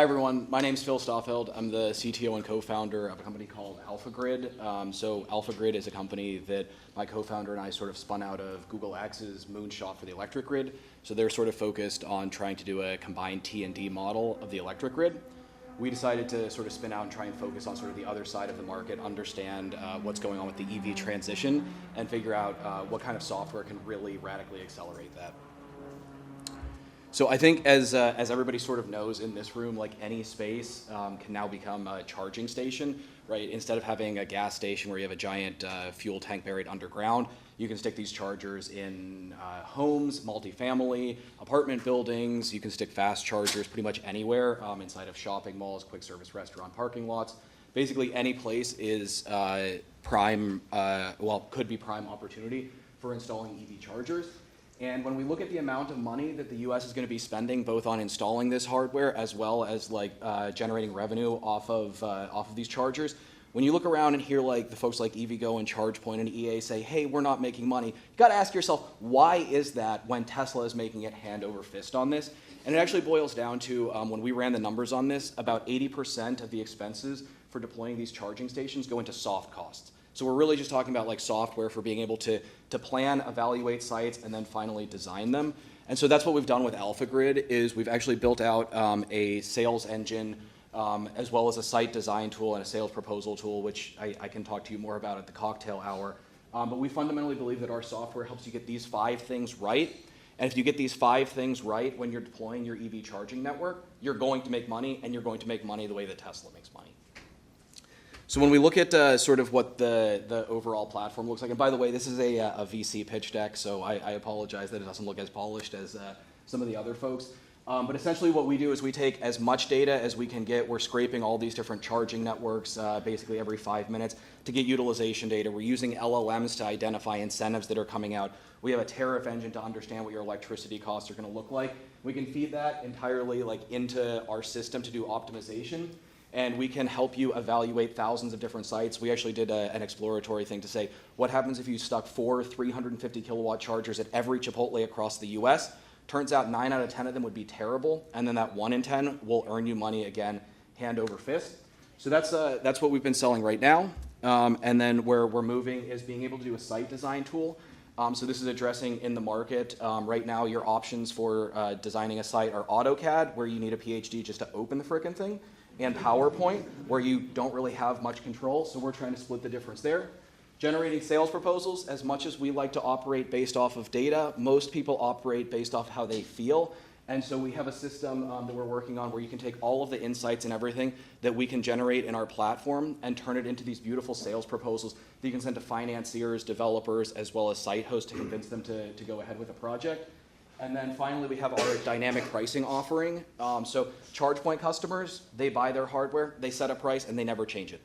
Hi everyone, my name is Phil Stoffeld. I'm the CTO and co-founder of a company called AlphaGrid. So AlphaGrid is a company that my co-founder and I sort of spun out of Google X's moonshot for the electric grid. So they're sort of focused on trying to do a combined T&D model of the electric grid. We decided to sort of spin out and try and focus on sort of the other side of the market, understand what's going on with the EV transition, and figure out what kind of software can really radically accelerate that. So I think as everybody sort of knows in this room, like any space can now become a charging station, right? Instead of having a gas station where you have a giant fuel tank buried underground, you can stick these chargers in homes, multifamily, apartment buildings. You can stick fast chargers pretty much anywhere inside of shopping malls, quick service restaurant parking lots. Basically any place is could be prime opportunity for installing EV chargers. And when we look at the amount of money that the US is going to be spending both on installing this hardware as well as generating revenue off of these chargers, when you look around and hear like the folks like EVgo and ChargePoint and EA say, hey, we're not making money, you got to ask yourself, why is that when Tesla is making it hand over fist on this? And it actually boils down to, when we ran the numbers on this, about 80% of the expenses for deploying these charging stations go into soft costs. So we're really just talking about like software for being able to plan, evaluate sites, and then finally design them. And so that's what we've done with AlphaGrid is we've actually built out a sales engine as well as a site design tool and a sales proposal tool, which I can talk to you more about at the cocktail hour. But we fundamentally believe that our software helps you get these 5 things right. And if you get these 5 things right when you're deploying your EV charging network, you're going to make money, and you're going to make money the way that Tesla makes money. So when we look at sort of what the overall platform looks like, and by the way, this is a VC pitch deck, so I apologize that it doesn't look as polished as some of the other folks. But essentially what we do is we take as much data as we can get. We're scraping all these different charging networks basically every 5 minutes to get utilization data. We're using LLMs to identify incentives that are coming out. We have a tariff engine to understand what your electricity costs are going to look like. We can feed that entirely into our system to do optimization. And we can help you evaluate thousands of different sites. We actually did an exploratory thing to say, what happens if you stuck 4 350 kilowatt chargers at every Chipotle across the US? Turns out 9 out of 10 of them would be terrible, and then that 1 in 10 will earn you money again, hand over fist. So that's what we've been selling right now. And then where we're moving is being able to do a site design tool. So this is addressing in the market. Right now, your options for designing a site are AutoCAD, where you need a PhD just to open the frickin' thing, and PowerPoint, where you don't really have much control, so we're trying to split the difference there. Generating sales proposals, as much as we like to operate based off of data, most people operate based off how they feel, and so we have a system that we're working on where you can take all of the insights and everything that we can generate in our platform and turn it into these beautiful sales proposals that you can send to financiers, developers, as well as site hosts to convince them to go ahead with a project. And then finally, we have our dynamic pricing offering. So ChargePoint customers, they buy their hardware, they set a price, and they never change it.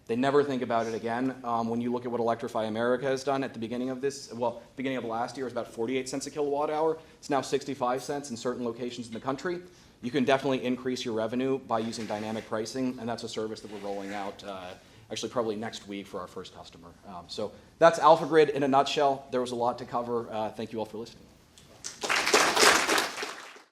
They never think about it again. When you look at what Electrify America has done at the beginning of beginning of last year, it was about 48 cents a kilowatt hour. It's now 65 cents in certain locations in the country. You can definitely increase your revenue by using dynamic pricing, and that's a service that we're rolling out actually probably next week for our first customer. So that's AlphaGrid in a nutshell. There was a lot to cover. Thank you all for listening.